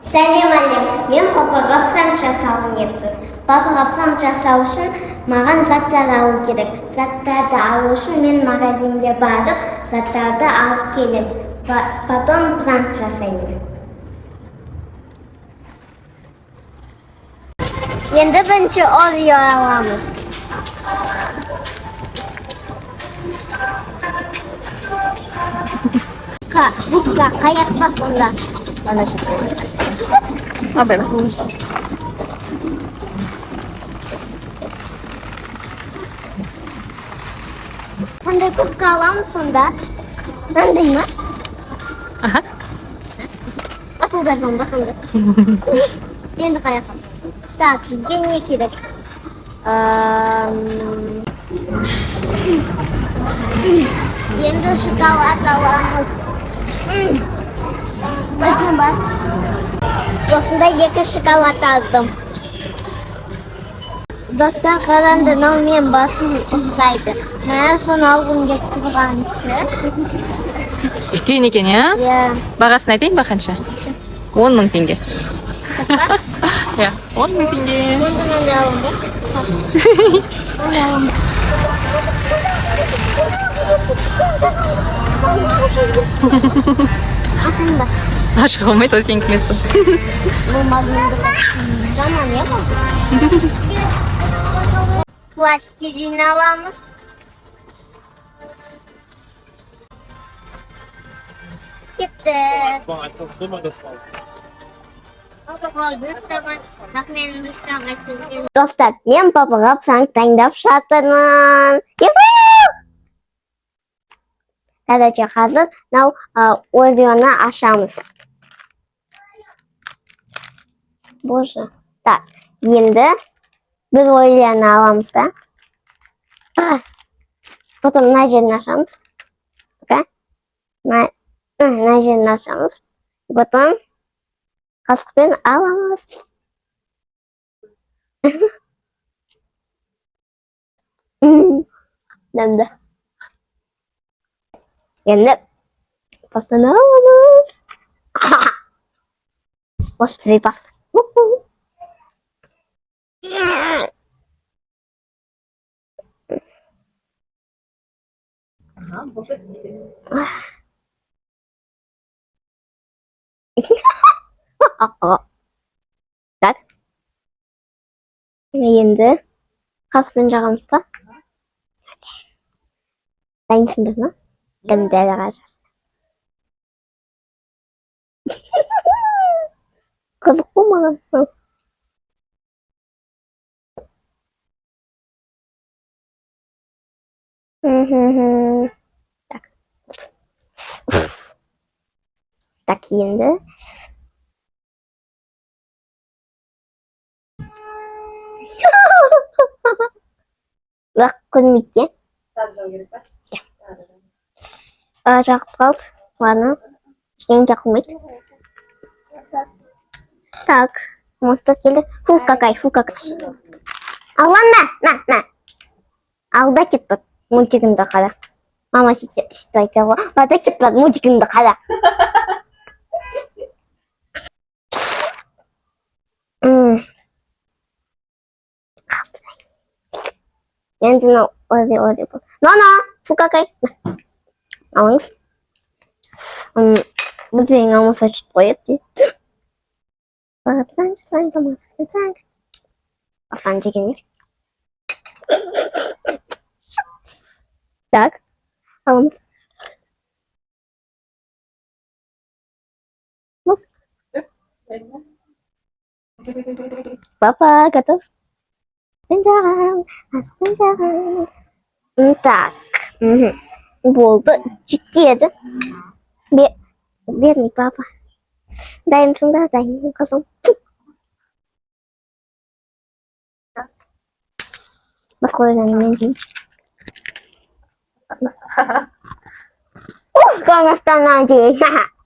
Сәлем әлем, мен папаға пысақ жасауым еді. Папаға пысақ жасау үшін маған заттар алу керек. Заттарды алу үшін мен магазинге барып, заттарды алып келіп, потом пысақ жасаймын. Енді бірінші Орео аламыз. Бұққа қаяқта сонда? Ана шықпайды. Абай ба? Қандай көпке аламыз сонда? Мынандай ма? Аха. Басылдар жон, басылдар. Енді қаяққа. Так, бізге не керек? Енді шоколад аламыз. Başkan бар. Осында екі шоколад алдым. Достар қаранды, но мен басым ұқсайды. Мен соны алғым келіп тұрған үшін. Үлкен екен, иә? Иә. Бағасын айтайын ба қанша? 10 000 теңге. Иә, 10 000 теңге. Ондан алам ба? Ашайын ба? Ашық olmaydı, o senin kümesi. Bu magnetik zaman ne bu? Plastilin alamız. Gitti. Dostlar, men papaga pısaq tangdab жатырмын. Короче, қазір мынау Ореоны ашамыз. Боже. Так, енді бір Ореоны аламыз да. Потом мына жерін ашамыз. Мына жерін ашамыз. Потом қасықпен аламыз. Дәмді. Енді пастаны аламыз. Острый паста. Так. Енді қаспен жағамыз ба? Дайынсыңдар ма? Гәндәлі ғажап. Қызық болмаған. Так. Так, енді. Бірақ көрмейді. Жақып қалды. Ладно. Ештеңе жақылмайды. Так. Монстр келді. Фу какай. Алланда. На. Алда кетпек. Мультигінді қара. Мама сөйтіп айтты ғой. Алда кетпек. Мультигінді қара. Енді Орео бұл. No. Фу какай. Алыңыз. Бүдірен алмаса жүт қойып дейді. Бағаптан жасайын заман. Афтан жеген ер. Так. Алыңыз. Папа, готов? Пенжағам. Так. Болды. Жүттеді. Бедный папа. Дайынсың да, дайын қызым. Басқа ойдан мен жеймін. Қаңақтан дейін.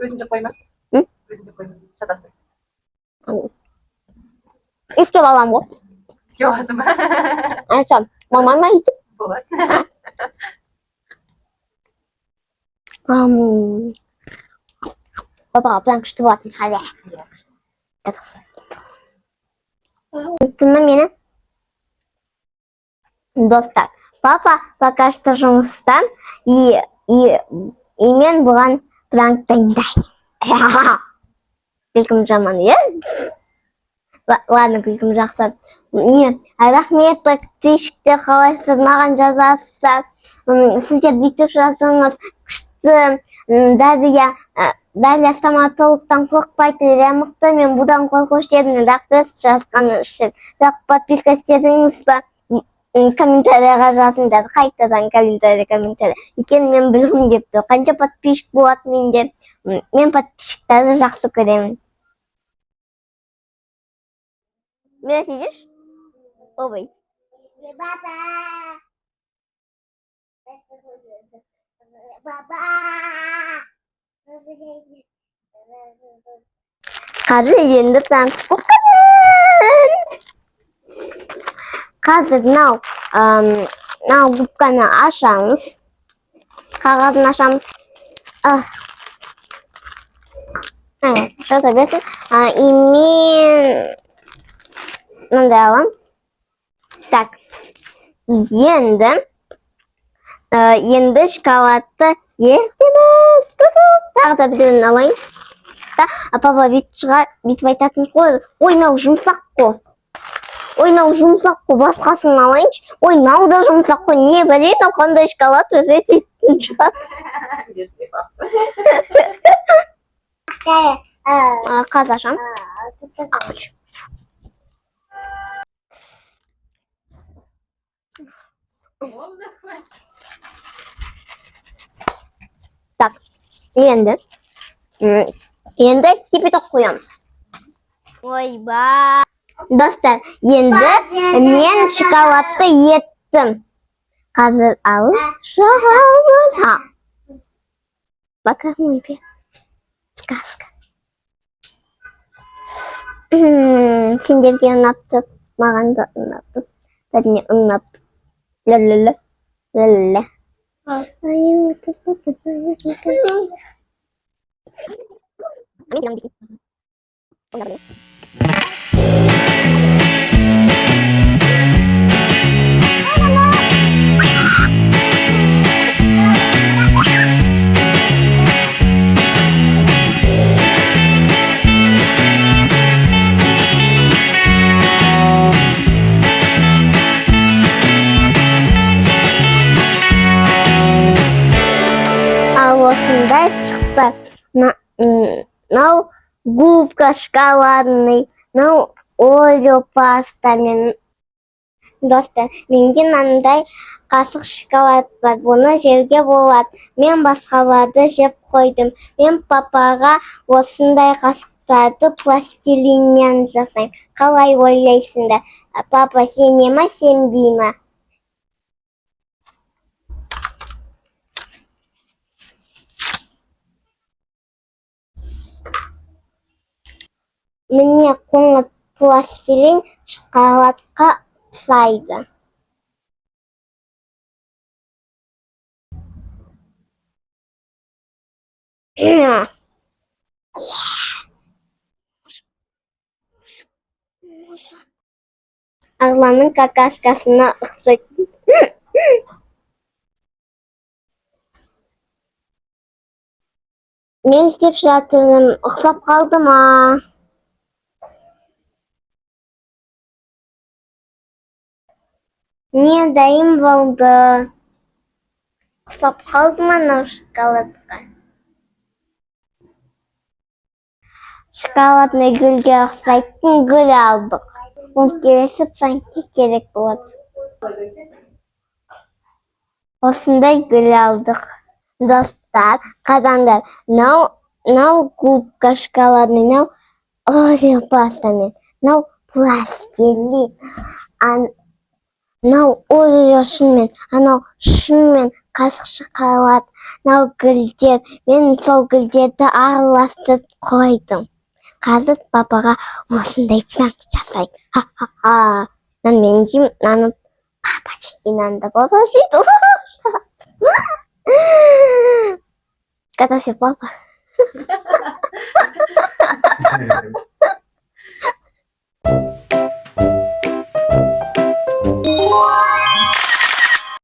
Өзінде қойма. Өзінде қойма. Шатасы. Искеп алам ғой. Искеп аласың ба? Айтсам, мамам айтып. Болады. Папаға план күшті болатын шығар. Unutma meni. Dostlar, papa пока что жұмыста, и мен бұған пранк дайындаймын. Күлкім жаман, иә? Ладно, күлкім жақсы. Не, рахмет, подписчиктер, қалайсыз, маған жазасыздар. Сіздер бүйтіп жазыңыз, күшті. Дарья стоматологтан қорықпайды, мықты, мен бұдан қорқушы едім. Рахмет жазғаны үшін. Подписка істедіңіз ба? Комментарияға жазыңдар, қайтадан комментария. Екен мен білгім депті. Қанша подписчик болады менде? Мен подписчиктерді жақсы көремін. Мен сидиш? Обай. Баба! Қазір енді пранк қоққанын. Қазір мынау губканы ашамыз. Қағазын ашамыз. Жаза берсін. И мен мындай аламын. Так. Енді шоколадты ертеміз. Тағы да біреуін алайын. Папа бүйтіп айтатын қой. Ой, мынау жұмсақ қой. Ой, мынау жұмсақ қой, басқасын алайыншы. Ой, мынау да жұмсақ қой. Не білейін, мынау қандай шоколад өзі сөйтетін шығар. Қаз ашам. Так, енді кипяток қоямыз. Ойбай. Достар, енді мен шоколадты еттім. Қазір алып жағамыз. Пока мой сказка. Сендерге ұнапты, маған да ұнапты. Бәріне ұнапты. Ла-ла-ла. Ла-ла-ла. Осындай шықты. Мынау губка шоколадный, мынау Орео пастамен. Достар, менде мынандай қасық шоколад бар. Бұны жеуге болады. Мен басқаларды жеп қойдым. Мен папаға осындай қасықтарды пластилиннен жасаймын. Қалай ойлайсыңдар? Папа сене ме, сенбей ме? Міне қоңыр пластилин шоколадқа ұқсайды. Арланның какашкасына ұқсайды. Мен істеп жатырмын, ұқсап қалды ма? Не дайын болды. Ұқсап қалды ма мынау шоколадқа? Шоколадный гүлге ұқсайтын гүл алдық. Ол келесі пранкке керек болады. Осындай гүл алдық. Достар, қараңдар. Мынау губка шоколадный, мынау Орео пастамен, мынау пластилин. Мынау Орео шынымен, анау шынымен қасық шоколад. Мынау гүлдер. Мен сол гүлдерді араластырып қойдым. Қазір папаға осындай пранк жасайым. Ха-ха-ха. Мен жеймін, наны папа жейді, наны папа жейді. Готовься, папа.